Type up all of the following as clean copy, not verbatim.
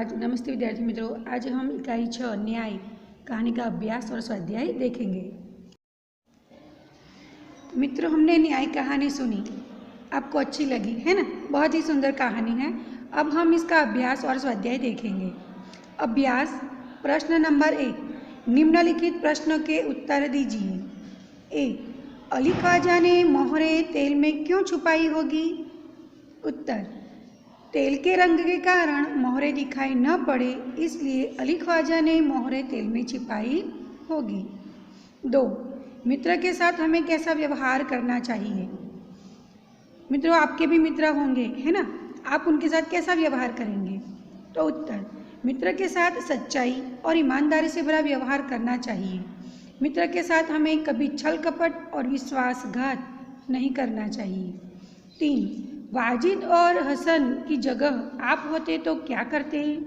नमस्ते विद्यार्थी मित्रों, आज हम इकाई 6 न्याय कहानी का अभ्यास और स्वाध्याय देखेंगे। मित्रों, हमने न्याय कहानी सुनी, आपको अच्छी लगी है ना? बहुत ही सुंदर कहानी है। अब हम इसका अभ्यास और स्वाध्याय देखेंगे। अभ्यास प्रश्न नंबर 1, निम्नलिखित प्रश्नों के उत्तर दीजिए। ए, अली ख्वाजा ने मोहरे तेल में क्यों छुपाई होगी? उत्तर, तेल के रंग के कारण मोहरे दिखाई न पड़े, इसलिए अली ख्वाजा ने मोहरे तेल में छिपाई होगी। 2, मित्र के साथ हमें कैसा व्यवहार करना चाहिए? मित्रों, आपके भी मित्र होंगे, है ना? आप उनके साथ कैसा व्यवहार करेंगे? तो उत्तर, मित्र के साथ सच्चाई और ईमानदारी से भरा व्यवहार करना चाहिए। मित्र के साथ हमें कभी छल कपट और विश्वासघात नहीं करना चाहिए। 3, वाजिद और हसन की जगह आप होते तो क्या करते?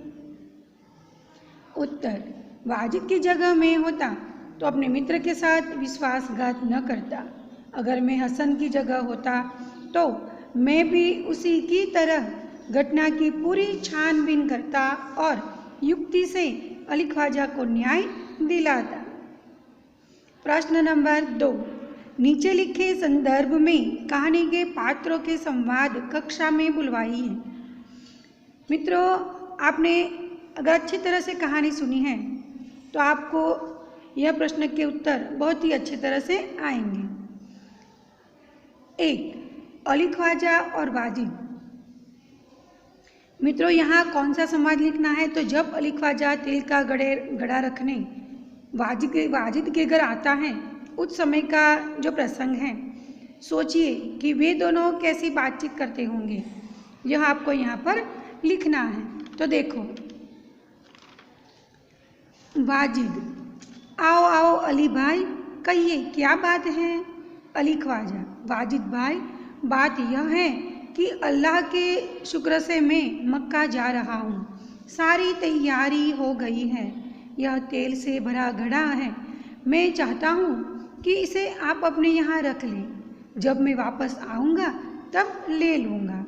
उत्तर, वाजिद की जगह मैं होता तो अपने मित्र के साथ विश्वासघात न करता। अगर मैं हसन की जगह होता तो मैं भी उसी की तरह घटना की पूरी छानबीन करता और युक्ति से अली ख्वाजा को न्याय दिलाता। प्रश्न नंबर 2, नीचे लिखे संदर्भ में कहानी के पात्रों के संवाद कक्षा में बुलवाइए। मित्रों, आपने अगर अच्छी तरह से कहानी सुनी है तो आपको यह प्रश्न के उत्तर बहुत ही अच्छी तरह से आएंगे। 1, अली ख्वाजा और वाजिद। मित्रों, यहाँ कौन सा संवाद लिखना है? तो जब अली ख्वाजा तेल का गड़ा रखने वाजिद के घर आता है, उस समय का जो प्रसंग है, सोचिए कि वे दोनों कैसी बातचीत करते होंगे। यह आपको यहाँ पर लिखना है। तो देखो, वाजिद, आओ आओ अली भाई, कहिए क्या बात है? अली ख्वाजा, वाजिद भाई, बात यह है कि अल्लाह के शुक्र से मैं मक्का जा रहा हूँ। सारी तैयारी हो गई है। यह तेल से भरा घड़ा है। मैं चाहता हूँ कि इसे आप अपने यहाँ रख लें। जब मैं वापस आऊँगा तब ले लूँगा।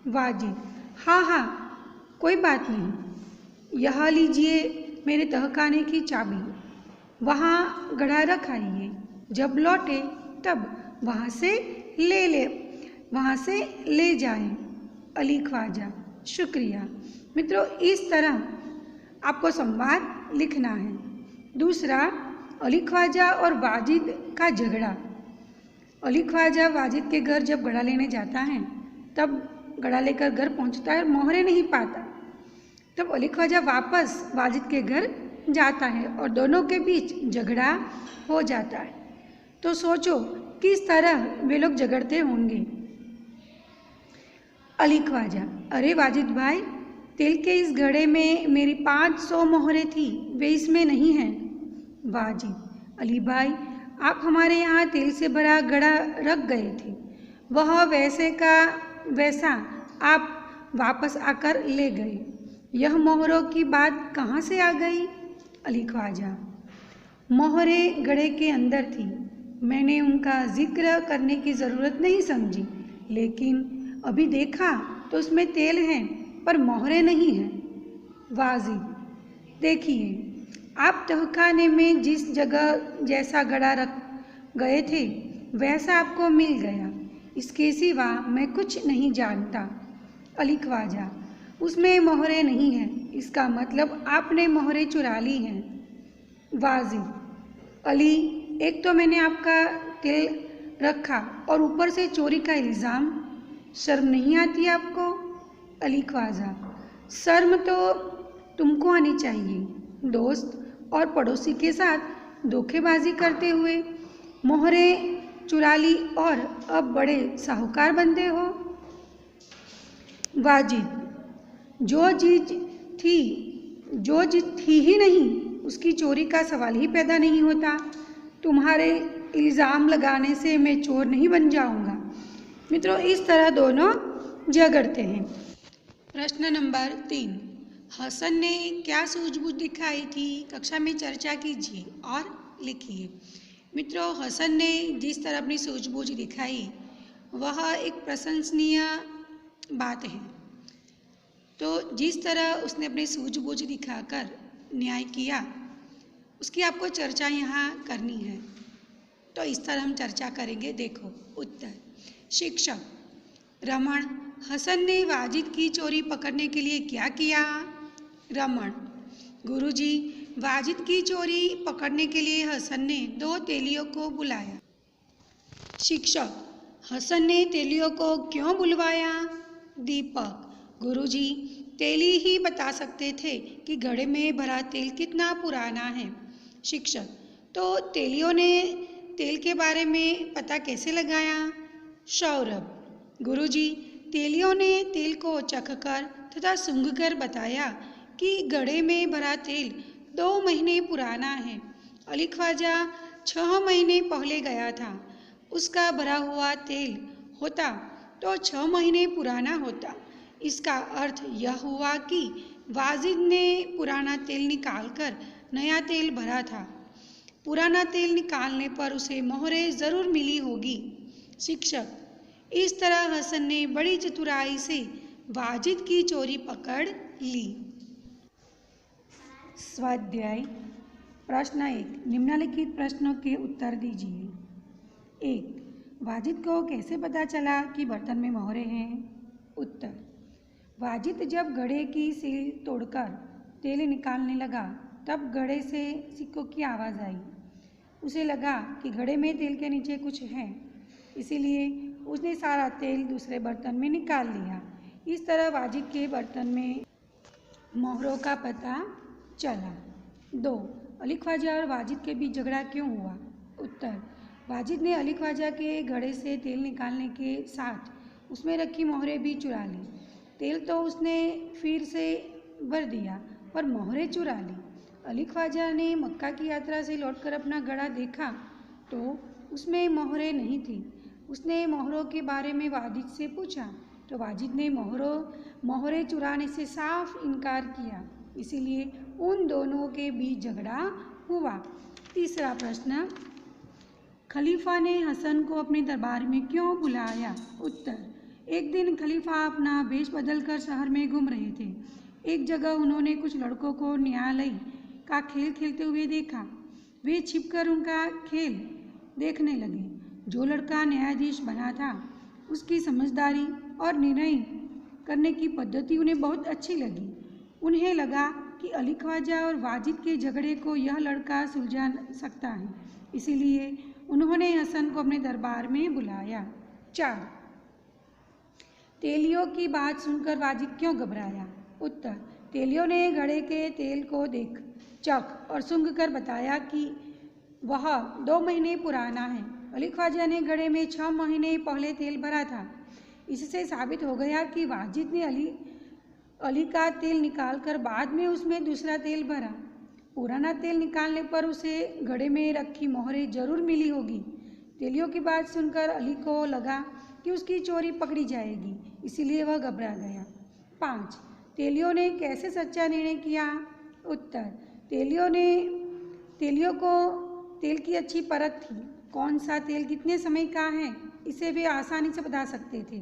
वाजिद, हाँ हाँ, कोई बात नहीं। यह लीजिए मेरे तहखाने की चाबी। वहाँ घड़ा रख आइए। जब लौटे तब वहाँ से ले जाएं। अली ख्वाजा, शुक्रिया। मित्रों, इस तरह आपको संवाद लिखना है। दूसरा, अली ख्वाजा और वाजिद का झगड़ा। अली ख्वाजा वाजिद के घर जब घड़ा लेने जाता है, तब घड़ा लेकर घर पहुंचता है और मोहरे नहीं पाता। तब अली ख्वाजा वापस वाजिद के घर जाता है और दोनों के बीच झगड़ा हो जाता है। तो सोचो किस तरह वे लोग झगड़ते होंगे। अली ख्वाजा, अरे वाजिद भाई, तेल के इस घड़े में मेरी 500 मोहरे थी, वे इसमें नहीं हैं। वाजिद, अली भाई, आप हमारे यहाँ तेल से भरा घड़ा रख गए थे। वह वैसे का वैसा आप वापस आकर ले गए। यह मोहरों की बात कहाँ से आ गई? अली ख्वाजा, मोहरे घड़े के अंदर थी। मैंने उनका जिक्र करने की ज़रूरत नहीं समझी, लेकिन अभी देखा तो उसमें तेल है पर मोहरे नहीं हैं। वाजिद, देखिए, आप तहखाने में जिस जगह जैसा घड़ा रख गए थे वैसा आपको मिल गया। इसके सिवा मैं कुछ नहीं जानता। अली ख्वाजा, उसमें मोहरे नहीं हैं, इसका मतलब आपने मोहरे चुरा ली हैं। वाजिद, अली, एक तो मैंने आपका तेल रखा और ऊपर से चोरी का इल्ज़ाम। शर्म नहीं आती आपको? अली ख्वाजा, शर्म तो तुमको आनी चाहिए। दोस्त और पड़ोसी के साथ धोखेबाजी करते हुए मोहरे चुरा ली और अब बड़े साहूकार बनते हो। वाजिद, जो चीज़ थी ही नहीं, उसकी चोरी का सवाल ही पैदा नहीं होता। तुम्हारे इल्ज़ाम लगाने से मैं चोर नहीं बन जाऊंगा। मित्रों, इस तरह दोनों झगड़ते हैं। प्रश्न नंबर 3, हसन ने क्या सूझबूझ दिखाई थी? कक्षा में चर्चा कीजिए और लिखिए। मित्रों, हसन ने जिस तरह अपनी सूझबूझ दिखाई वह एक प्रशंसनीय बात है। तो जिस तरह उसने अपनी सूझबूझ दिखाकर न्याय किया उसकी आपको चर्चा यहाँ करनी है। तो इस तरह हम चर्चा करेंगे। देखो उत्तर। शिक्षक: रमन, हसन ने वाजिद की चोरी पकड़ने के लिए क्या किया? रमन: गुरुजी, वाजिद की चोरी पकड़ने के लिए हसन ने 2 तेलियों को बुलाया। शिक्षक: हसन ने तेलियों को क्यों बुलवाया? दीपक: गुरुजी, तेली ही बता सकते थे कि घड़े में भरा तेल कितना पुराना है। शिक्षक: तो तेलियों ने तेल के बारे में पता कैसे लगाया? सौरभ: गुरुजी, तेलियों ने तेल को चखकर तथा सूंघकर बताया कि घड़े में भरा तेल 2 महीने पुराना है। अली ख्वाजा 6 महीने पहले गया था। उसका भरा हुआ तेल होता तो 6 महीने पुराना होता। इसका अर्थ यह हुआ कि वाजिद ने पुराना तेल निकालकर नया तेल भरा था। पुराना तेल निकालने पर उसे मोहरें ज़रूर मिली होगी। शिक्षक: इस तरह हसन ने बड़ी चतुराई से वाजिद की चोरी पकड़ ली। स्वाध्याय प्रश्न 1। निम्नलिखित प्रश्नों के उत्तर दीजिए। 1. वाजिद को कैसे पता चला कि बर्तन में मोहरें हैं? उत्तर। वाजिद जब घड़े की सील तोड़कर तेल निकालने लगा तब घड़े से सिक्कों की आवाज़ आई। उसे लगा कि घड़े में तेल के नीचे कुछ है, इसीलिए उसने सारा तेल दूसरे बर्तन में निकाल लिया। इस तरह वाजिद के बर्तन में मोहरों का पता चला। 2. अली ख्वाजा और वाजिद के बीच झगड़ा क्यों हुआ? उत्तर। वाजिद ने अली ख्वाजा के घड़े से तेल निकालने के साथ उसमें रखी मोहरें भी चुरा ली। तेल तो उसने फिर से भर दिया पर मोहरें चुरा ली। अली ख्वाजा ने मक्का की यात्रा से लौटकर अपना घड़ा देखा तो उसमें मोहरें नहीं थी। उसने मोहरों के बारे में वाजिद से पूछा तो वाजिद ने मोहरें चुराने से साफ इनकार किया, इसीलिए उन दोनों के बीच झगड़ा हुआ। तीसरा प्रश्न। खलीफा ने हसन को अपने दरबार में क्यों बुलाया? उत्तर। एक दिन खलीफा अपना भेष बदलकर शहर में घूम रहे थे। एक जगह उन्होंने कुछ लड़कों को न्यायालय का खेल खेलते हुए देखा। वे छिपकर उनका खेल देखने लगे। जो लड़का न्यायाधीश बना था उसकी समझदारी और निर्णय करने की पद्धति उन्हें बहुत अच्छी लगी। उन्हें लगा कि अली ख्वाजा और वाजिद के झगड़े को यह लड़का सुलझा सकता है, इसीलिए उन्होंने हसन को अपने दरबार में बुलाया। 4. तेलियों की बात सुनकर वाजिद क्यों घबराया? उत्तर। तेलियों ने घड़े के तेल को देख, चख और सूंघकर बताया कि वह 2 महीने पुराना है। अली ख्वाजा ने घड़े में 6 महीने पहले तेल भरा था। इससे साबित हो गया कि वाजिद ने अली का तेल निकालकर बाद में उसमें दूसरा तेल भरा। पुराना तेल निकालने पर उसे घड़े में रखी मोहरें जरूर मिली होगी। तेलियों की बात सुनकर अली को लगा कि उसकी चोरी पकड़ी जाएगी, इसीलिए वह घबरा गया। 5. तेलियों ने कैसे सच्चा निर्णय किया? उत्तर। तेलियों को तेल की अच्छी परख थी। कौन सा तेल कितने समय का है इसे वे आसानी से बता सकते थे।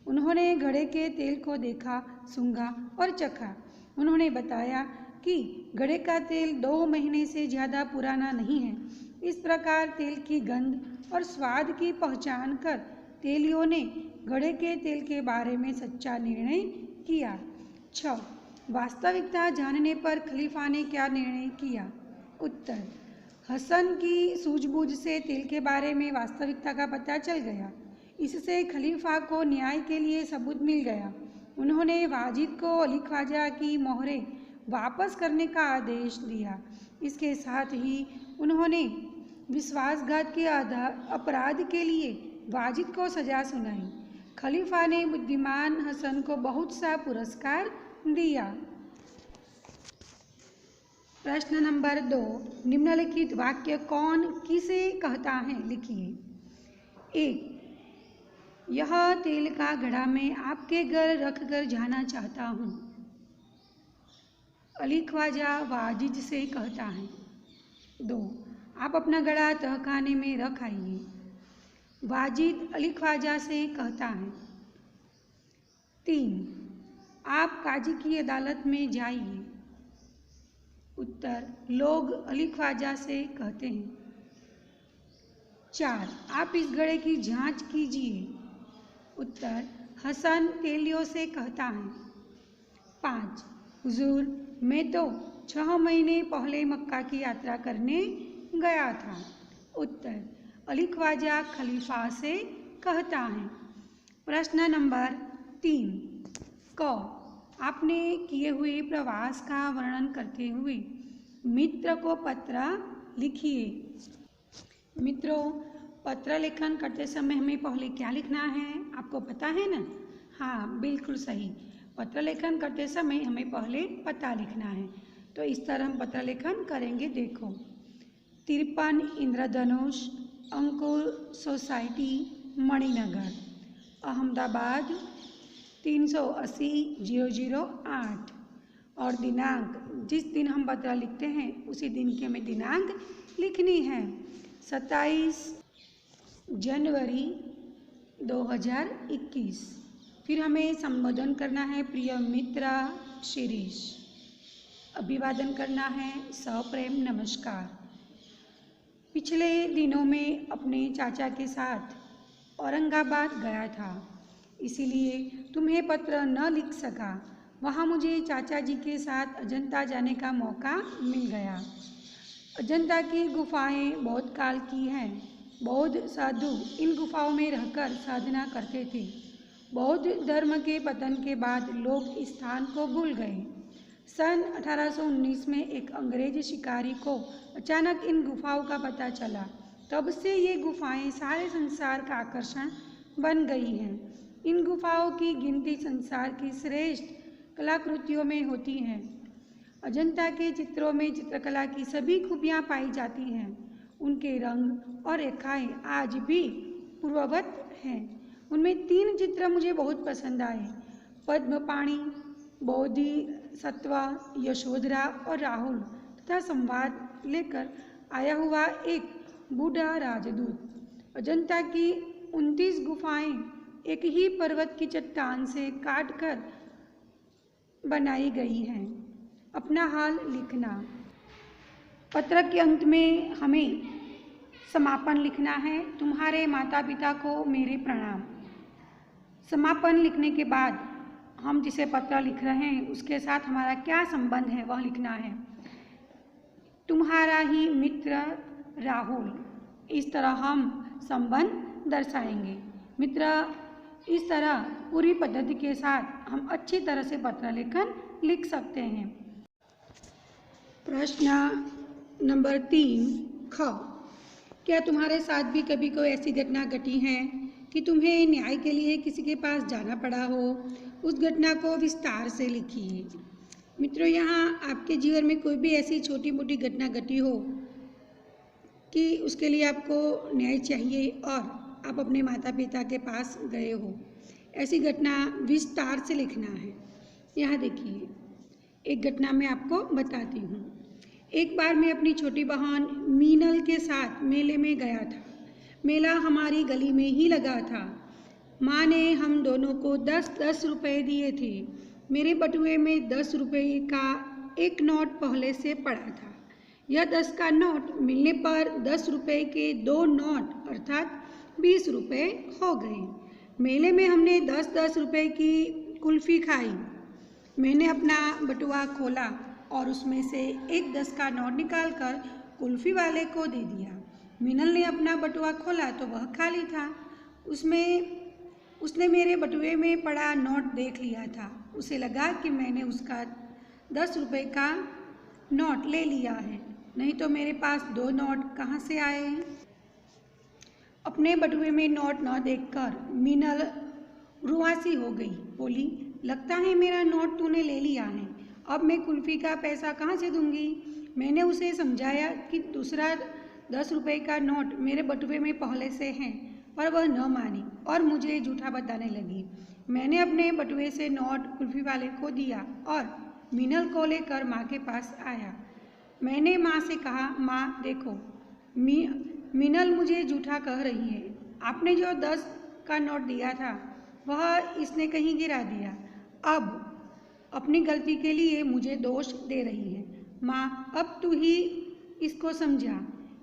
उन्होंने घड़े के तेल को देखा, सूंघा और चखा। उन्होंने बताया कि घड़े का तेल 2 महीने से ज़्यादा पुराना नहीं है। इस प्रकार तेल की गंध और स्वाद की पहचान कर तेलियों ने घड़े के तेल के बारे में सच्चा निर्णय किया। 6. वास्तविकता जानने पर खलीफा ने क्या निर्णय किया? उत्तर। हसन की सूझबूझ से तेल के बारे में वास्तविकता का पता चल गया। इससे खलीफा को न्याय के लिए सबूत मिल गया। उन्होंने वाजिद को अली ख्वाजा की मोहरें वापस करने का आदेश दिया। इसके साथ ही उन्होंने विश्वासघात के अपराध के लिए वाजिद को सजा सुनाई। खलीफा ने बुद्धिमान हसन को बहुत सा पुरस्कार दिया। प्रश्न नंबर 2। निम्नलिखित वाक्य कौन किसे कहता है? लिखिए। 1. यह तेल का घड़ा मैं आपके घर रख कर जाना चाहता हूँ। अली ख्वाजा वाजिद से कहता है। 2. आप अपना घड़ा तहखाने में रख आइए। वाजिद अली ख्वाजा से कहता है। 3. आप काजी की अदालत में जाइए। उत्तर, लोग अली ख्वाजा से कहते हैं। 4, आप इस घड़े की जांच कीजिए। उत्तर, हसन तेलियों से कहता है। 5, हुजूर, मैं तो 6 महीने पहले मक्का की यात्रा करने गया था। उत्तर, अली ख्वाजा खलीफा से कहता है। प्रश्न नंबर 3, क, आपने किए हुए प्रवास का वर्णन करते हुए मित्र को पत्र लिखिए। मित्रों, पत्र लेखन करते समय हमें पहले क्या लिखना है, आपको पता है ना? हाँ, बिल्कुल सही। पत्र लेखन करते समय हमें पहले पता लिखना है। तो इस तरह हम पत्र लेखन करेंगे। देखो, 53 इंद्रधनुष, अंकुर सोसाइटी, मणिनगर, अहमदाबाद 380-008। और दिनांक, जिस दिन हम पत्र लिखते हैं उसी दिन की हमें दिनांक लिखनी है। 27 जनवरी 2021। फिर हमें संबोधन करना है प्रिय मित्र शिरीष। अभिवादन करना है सप्रेम नमस्कार। पिछले दिनों में अपने चाचा के साथ औरंगाबाद गया था, इसीलिए तुम्हें पत्र न लिख सका। वहाँ मुझे चाचा जी के साथ अजंता जाने का मौका मिल गया। अजंता की गुफाएं बहुत काल की हैं। बौद्ध साधु इन गुफाओं में रहकर साधना करते थे। बौद्ध धर्म के पतन के बाद लोग इस स्थान को भूल गए। सन 1819 में एक अंग्रेज शिकारी को अचानक इन गुफाओं का पता चला। तब से ये गुफाएं सारे संसार का आकर्षण बन गई हैं। इन गुफाओं की गिनती संसार की श्रेष्ठ कलाकृतियों में होती हैं। अजंता के चित्रों में चित्रकला की सभी खूबियाँ पाई जाती हैं। उनके रंग और रेखाएं आज भी पूर्ववत हैं। उनमें 3 चित्र मुझे बहुत पसंद आए। पद्मपाणि, बोधिसत्व, यशोधरा और राहुल तथा संवाद लेकर आया हुआ एक बूढ़ा राजदूत। अजंता की 29 गुफाएं एक ही पर्वत की चट्टान से काटकर बनाई गई हैं। अपना हाल लिखना। पत्र के अंत में हमें समापन लिखना है। तुम्हारे माता पिता को मेरे प्रणाम। समापन लिखने के बाद हम जिसे पत्र लिख रहे हैं उसके साथ हमारा क्या संबंध है वह लिखना है। तुम्हारा ही मित्र राहुल। इस तरह हम संबंध दर्शाएंगे। मित्र, इस तरह पूरी पद्धति के साथ हम अच्छी तरह से पत्र लेखन लिख सकते हैं। प्रश्न नंबर 3, ख, क्या तुम्हारे साथ भी कभी कोई ऐसी घटना घटी है कि तुम्हें न्याय के लिए किसी के पास जाना पड़ा हो? उस घटना को विस्तार से लिखिए। मित्रों, यहाँ आपके जीवन में कोई भी ऐसी छोटी मोटी घटना घटी हो कि उसके लिए आपको न्याय चाहिए और आप अपने माता पिता के पास गए हो, ऐसी घटना विस्तार से लिखना है। यहाँ देखिए, एक घटना मैं आपको बताती हूँ। एक बार मैं अपनी छोटी बहन मीनल के साथ मेले में गया था। मेला हमारी गली में ही लगा था। माँ ने हम दोनों को 10-10 रुपये दिए थे। मेरे बटुए में 10 रुपये का एक नोट पहले से पड़ा था। यह 10 का नोट मिलने पर 10 रुपये के 2 नोट अर्थात 20 रुपये हो गए। मेले में हमने 10-10 रुपये की कुल्फ़ी खाई। मैंने अपना बटुआ खोला और उसमें से एक 10 का नोट निकालकर कुल्फ़ी वाले को दे दिया। मीनल ने अपना बटुआ खोला तो वह खाली था। उसने मेरे बटुए में पड़ा नोट देख लिया था। उसे लगा कि मैंने उसका 10 रुपये का नोट ले लिया है, नहीं तो मेरे पास 2 नोट कहाँ से आए। अपने बटुए में नोट न देखकर मीनल रुआसी हो गई। बोली, लगता है मेरा नोट तूने ले लिया है, अब मैं कुल्फ़ी का पैसा कहाँ से दूंगी। मैंने उसे समझाया कि दूसरा 10 रुपये का नोट मेरे बटुए में पहले से है, पर वह न मानी और मुझे झूठा बताने लगी। मैंने अपने बटुए से नोट कुल्फ़ी वाले को दिया और मीनल को लेकर माँ के पास आया। मैंने माँ से कहा, माँ देखो, मीनल मुझे झूठा कह रही है। आपने जो 10 का नोट दिया था वह इसने कहीं गिरा दिया। अब अपनी गलती के लिए मुझे दोष दे रही है। माँ, अब तू ही इसको समझा।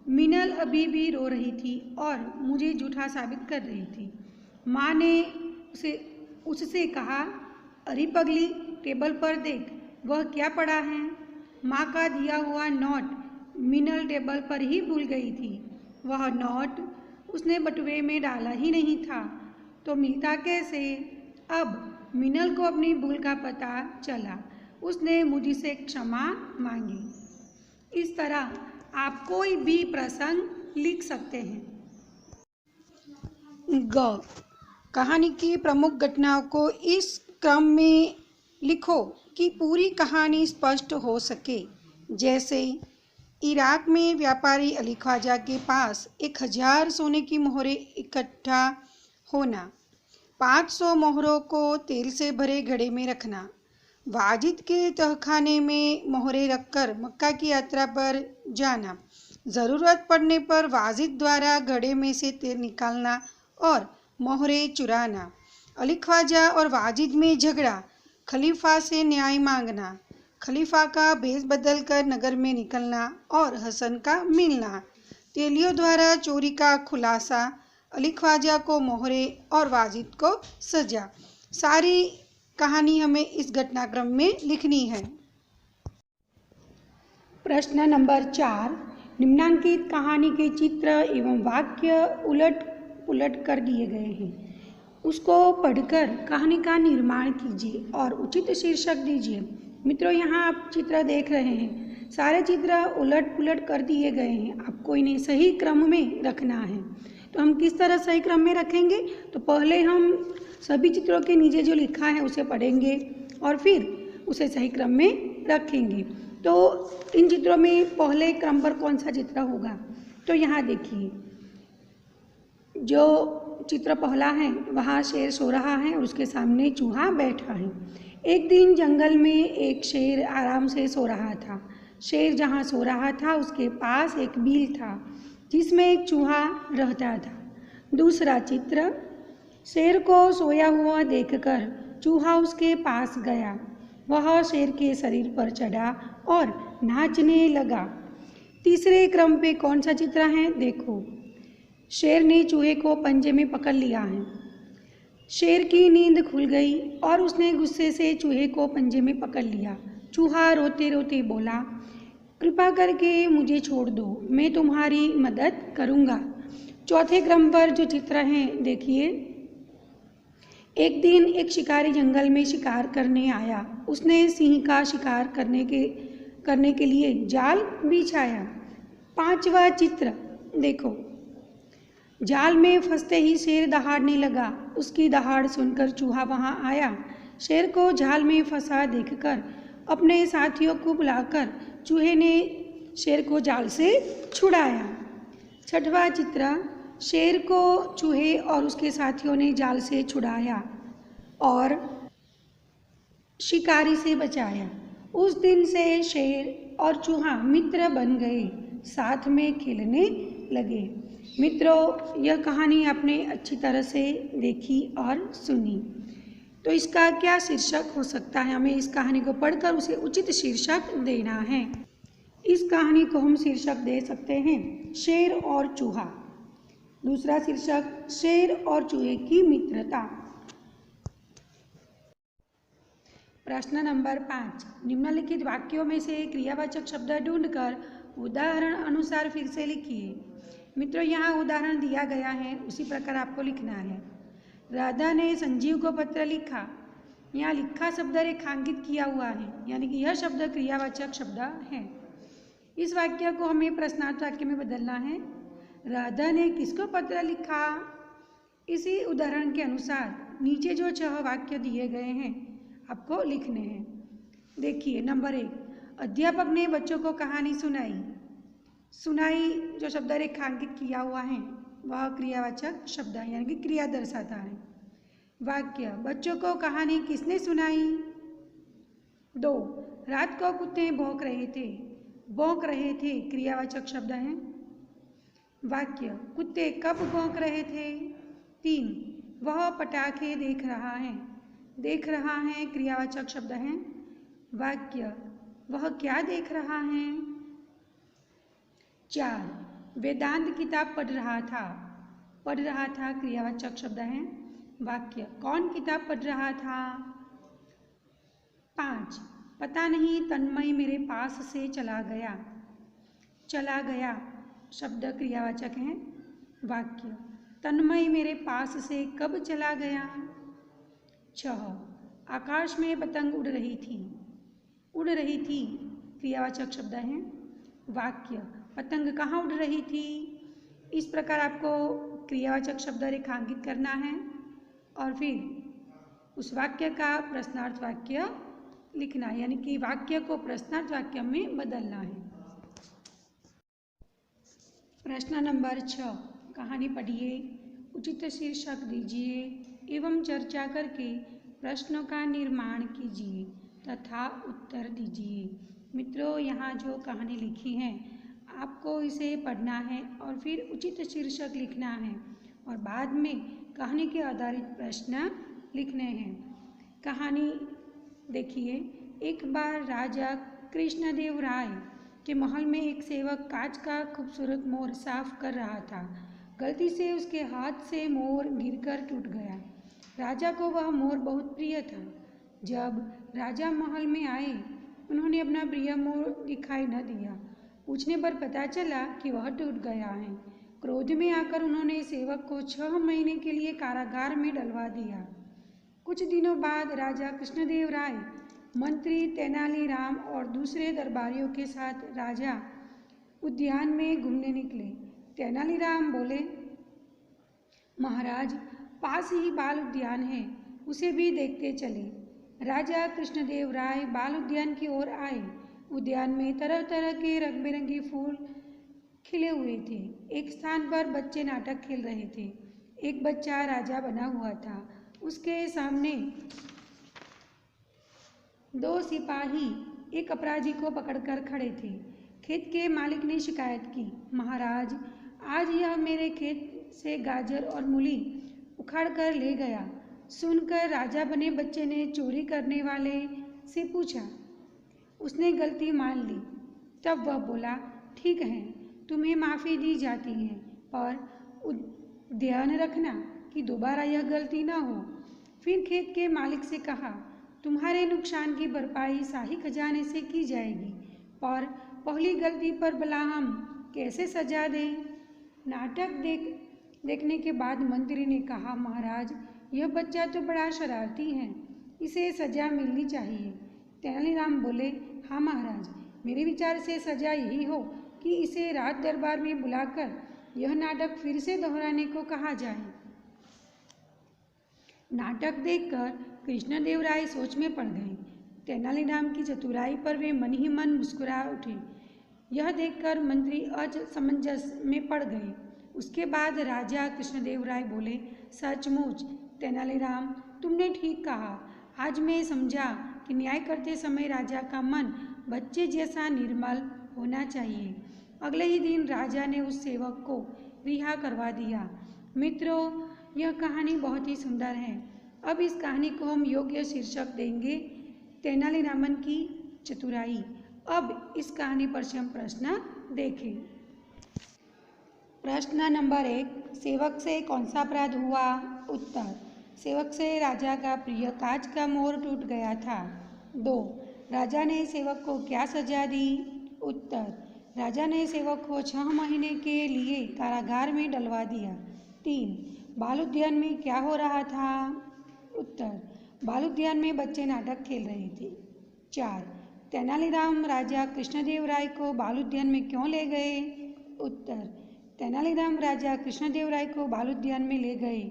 मीनल अभी भी रो रही थी और मुझे झूठा साबित कर रही थी। माँ ने उससे कहा, अरे पगली, टेबल पर देख, वह क्या पड़ा है। माँ का दिया हुआ नोट मीनल टेबल पर ही भूल गई थी। वह नोट उसने बटुए में डाला ही नहीं था, तो मिलता कैसे। अब मीनल को अपनी भूल का पता चला। उसने मुझसे क्षमा मांगी। इस तरह आप कोई भी प्रसंग लिख सकते हैं। ग, कहानी की प्रमुख घटनाओं को इस क्रम में लिखो कि पूरी कहानी स्पष्ट हो सके। जैसे इराक में व्यापारी अली ख्वाजा के पास 1000 सोने की मोहरें इकट्ठा होना, 500 मोहरों को तेल से भरे घड़े में रखना, वाजिद के तहखाने में मोहरें रखकर मक्का की यात्रा पर जाना, ज़रूरत पड़ने पर वाजिद द्वारा घड़े में से तेल निकालना और मोहरें चुराना, अली ख्वाजा और वाजिद में झगड़ा, खलीफा से न्याय मांगना, खलीफा का भेष बदल कर नगर में निकलना और हसन का मिलना, तेलियों द्वारा चोरी का खुलासा, अली ख्वाजा को मोहरें और वाजिद को सजा। सारी कहानी हमें इस घटनाक्रम में लिखनी है। प्रश्न नंबर 4, निम्नांकित कहानी के चित्र एवं वाक्य उलट पुलट कर दिए गए हैं। उसको पढ़कर कहानी का निर्माण कीजिए और उचित शीर्षक दीजिए। मित्रों, यहाँ आप चित्र देख रहे हैं, सारे चित्र उलट पुलट कर दिए गए हैं। आपको इन्हें सही क्रम में रखना है। तो हम किस तरह सही क्रम में रखेंगे? तो पहले हम सभी चित्रों के नीचे जो लिखा है उसे पढ़ेंगे और फिर उसे सही क्रम में रखेंगे। तो इन चित्रों में पहले क्रम पर कौन सा चित्र होगा? तो यहाँ देखिए, जो चित्र पहला है वहाँ शेर सो रहा है और उसके सामने चूहा बैठा है। एक दिन जंगल में एक शेर आराम से सो रहा था। शेर जहाँ सो रहा था उसके पास एक बिल था जिसमें एक चूहा रहता था। दूसरा चित्र, शेर को सोया हुआ देखकर चूहा उसके पास गया। वह शेर के शरीर पर चढ़ा और नाचने लगा। तीसरे क्रम पे कौन सा चित्र है? देखो, शेर ने चूहे को पंजे में पकड़ लिया है। शेर की नींद खुल गई और उसने गुस्से से चूहे को पंजे में पकड़ लिया। चूहा रोते रोते बोला, कृपा करके मुझे छोड़ दो, मैं तुम्हारी मदद करूँगा। चौथे क्रम पर जो चित्र हैं देखिए, एक दिन एक शिकारी जंगल में शिकार करने आया। उसने सिंह का शिकार करने के लिए जाल बिछाया। पांचवा चित्र देखो, जाल में फंसते ही शेर दहाड़ने लगा। उसकी दहाड़ सुनकर चूहा वहां आया। शेर को जाल में फंसा देखकर अपने साथियों को बुलाकर चूहे ने शेर को जाल से छुड़ाया। छठवां चित्र, शेर को चूहे और उसके साथियों ने जाल से छुड़ाया और शिकारी से बचाया। उस दिन से शेर और चूहा मित्र बन गए, साथ में खेलने लगे। मित्रों, यह कहानी आपने अच्छी तरह से देखी और सुनी। तो इसका क्या शीर्षक हो सकता है? हमें इस कहानी को पढ़कर उसे उचित शीर्षक देना है। इस कहानी को हम शीर्षक दे सकते हैं शेर और चूहा। दूसरा शीर्षक, शेर और चूहे की मित्रता। प्रश्न नंबर 5, निम्नलिखित वाक्यों में से क्रियावाचक शब्द ढूंढकर उदाहरण अनुसार फिर से लिखिए। मित्रों, यहाँ उदाहरण दिया गया है, उसी प्रकार आपको लिखना है। राधा ने संजीव को पत्र लिखा। यहाँ लिखा शब्द रेखांकित किया हुआ है, यानी कि यह शब्द क्रियावाचक शब्द है। इस वाक्य को हमें प्रश्नार्थ वाक्य में बदलना है। राधा ने किसको पत्र लिखा? इसी उदाहरण के अनुसार नीचे जो 6 वाक्य दिए गए हैं आपको लिखने हैं। देखिए, नंबर 1, अध्यापक ने बच्चों को कहानी सुनाई। सुनाई जो शब्द रेखांकित किया हुआ है वह क्रियावाचक शब्द है, यानी कि क्रिया दर्शाता है। वाक्य, बच्चों को कहानी किसने सुनाई? 2, रात को कुत्ते भौंक रहे थे। भौंक रहे थे क्रियावाचक शब्द है। वाक्य, कुत्ते कब भौंक रहे थे? 3, वह पटाखे देख रहा है। देख रहा है क्रियावाचक शब्द है। वाक्य वह क्या देख रहा है? 4 वेदांत किताब पढ़ रहा था। पढ़ रहा था क्रियावाचक शब्द है। वाक्य कौन किताब पढ़ रहा था? 5 पता नहीं तन्मय मेरे पास से चला गया। चला गया शब्द क्रियावाचक है। वाक्य तन्मय मेरे पास से कब चला गया? 6 आकाश में पतंग उड़ रही थी। उड़ रही थी क्रियावाचक शब्द है। वाक्य पतंग कहाँ उड़ रही थी? इस प्रकार आपको क्रियावाचक शब्द रेखांकित करना है और फिर उस वाक्य का प्रश्नार्थ वाक्य लिखना है, यानी कि वाक्य को प्रश्नार्थ वाक्य में बदलना है। प्रश्न नंबर 6 कहानी पढ़िए, उचित शीर्षक दीजिए एवं चर्चा करके प्रश्नों का निर्माण कीजिए तथा उत्तर दीजिए। मित्रों, यहाँ जो कहानी लिखी है आपको इसे पढ़ना है और फिर उचित शीर्षक लिखना है और बाद में कहानी के आधारित प्रश्न लिखने हैं। कहानी देखिए, एक बार राजा कृष्णदेव राय के महल में एक सेवक कांच का खूबसूरत मोर साफ कर रहा था। गलती से उसके हाथ से मोर गिरकर टूट गया। राजा को वह मोर बहुत प्रिय था। जब राजा महल में आए, उन्होंने अपना प्रिय मोर दिखाई न दिया। पूछने पर पता चला कि वह टूट गया है। क्रोध में आकर उन्होंने सेवक को 6 महीने के लिए कारागार में डलवा दिया। कुछ दिनों बाद राजा कृष्णदेव राय मंत्री तेनालीराम और दूसरे दरबारियों के साथ राजा उद्यान में घूमने निकले। तेनालीराम बोले, महाराज, पास ही बाल उद्यान है, उसे भी देखते चले। राजा कृष्णदेव राय बाल उद्यान की ओर आए। उद्यान में तरह तरह के रंग बिरंगे फूल खिले हुए थे। एक स्थान पर बच्चे नाटक खेल रहे थे। एक बच्चा राजा बना हुआ था। उसके सामने 2 सिपाही एक अपराधी को पकड़कर खड़े थे। खेत के मालिक ने शिकायत की, महाराज, आज यह मेरे खेत से गाजर और मूली उखाड़ कर ले गया। सुनकर राजा बने बच्चे ने चोरी करने वाले से पूछा। उसने गलती मान ली। तब वह बोला, ठीक है, तुम्हें माफ़ी दी जाती है, पर ध्यान रखना कि दोबारा यह गलती ना हो। फिर खेत के मालिक से कहा, तुम्हारे नुकसान की भरपाई शाही खजाने से की जाएगी, पर पहली गलती पर भला हम कैसे सजा दें? नाटक देखने के बाद मंत्री ने कहा, महाराज, यह बच्चा तो बड़ा शरारती है, इसे सजा मिलनी चाहिए। तेनालीराम बोले, हाँ महाराज, मेरे विचार से सजा यही हो कि इसे राज दरबार में बुलाकर यह नाटक फिर से दोहराने को कहा जाए। नाटक देखकर कृष्णदेव राय सोच में पड़ गए। तेनालीराम की चतुराई पर वे मन ही मन मुस्कुरा उठे। यह देखकर मंत्री असमंजस में पड़ गए। उसके बाद राजा कृष्णदेव राय बोले, सचमुच तेनालीराम, तुमने ठीक कहा। आज मैं समझा कि न्याय करते समय राजा का मन बच्चे जैसा निर्मल होना चाहिए। अगले ही दिन राजा ने उस सेवक को रिहा करवा दिया। मित्रों, यह कहानी बहुत ही सुंदर है। अब इस कहानी को हम योग्य शीर्षक देंगे, तेनालीरामन की चतुराई। अब इस कहानी पर से हम प्रश्न देखें। प्रश्न नंबर 1, सेवक से कौन सा अपराध हुआ? उत्तर, सेवक से राजा का प्रिय कांच का मोर टूट गया था। 2, राजा ने सेवक को क्या सजा दी? उत्तर, राजा ने सेवक को 6 महीने के लिए कारागार में डलवा दिया। 3, बाल उद्यान में क्या हो रहा था? उत्तर, बाल उद्यान में बच्चे नाटक खेल रहे थे। 4, तेनालीराम राजा कृष्णदेव राय को बाल उद्यान में क्यों ले गए? उत्तर, तेनालीराम राजा कृष्णदेव राय को बाल उद्यान में ले गए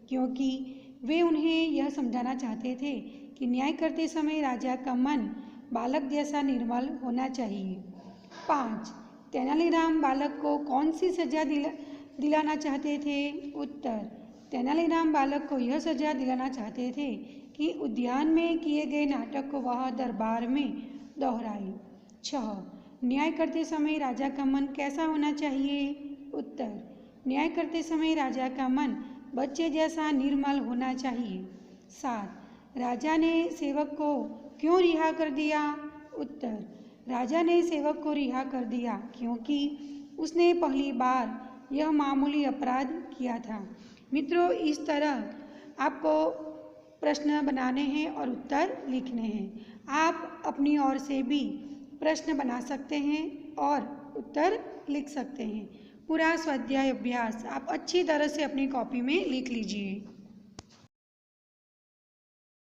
क्योंकि वे उन्हें यह समझाना चाहते थे कि न्याय करते समय राजा का मन बालक जैसा निर्मल होना चाहिए। 5, तेनालीराम बालक को कौन सी सजा दिलाना चाहते थे? उत्तर, तेनालीराम बालक को यह सजा दिलाना चाहते थे कि उद्यान में किए गए नाटक को वह दरबार में दोहराए। 6, न्याय करते समय राजा का मन कैसा होना चाहिए? उत्तर, न्याय करते समय राजा का मन बच्चे जैसा निर्मल होना चाहिए। 7, राजा ने सेवक को क्यों रिहा कर दिया? उत्तर, राजा ने सेवक को रिहा कर दिया क्योंकि उसने पहली बार यह मामूली अपराध किया था। मित्रों, इस तरह आपको प्रश्न बनाने हैं और उत्तर लिखने हैं। आप अपनी ओर से भी प्रश्न बना सकते हैं और उत्तर लिख सकते हैं। पूरा स्वाध्याय अभ्यास आप अच्छी तरह से अपनी कॉपी में लिख लीजिए।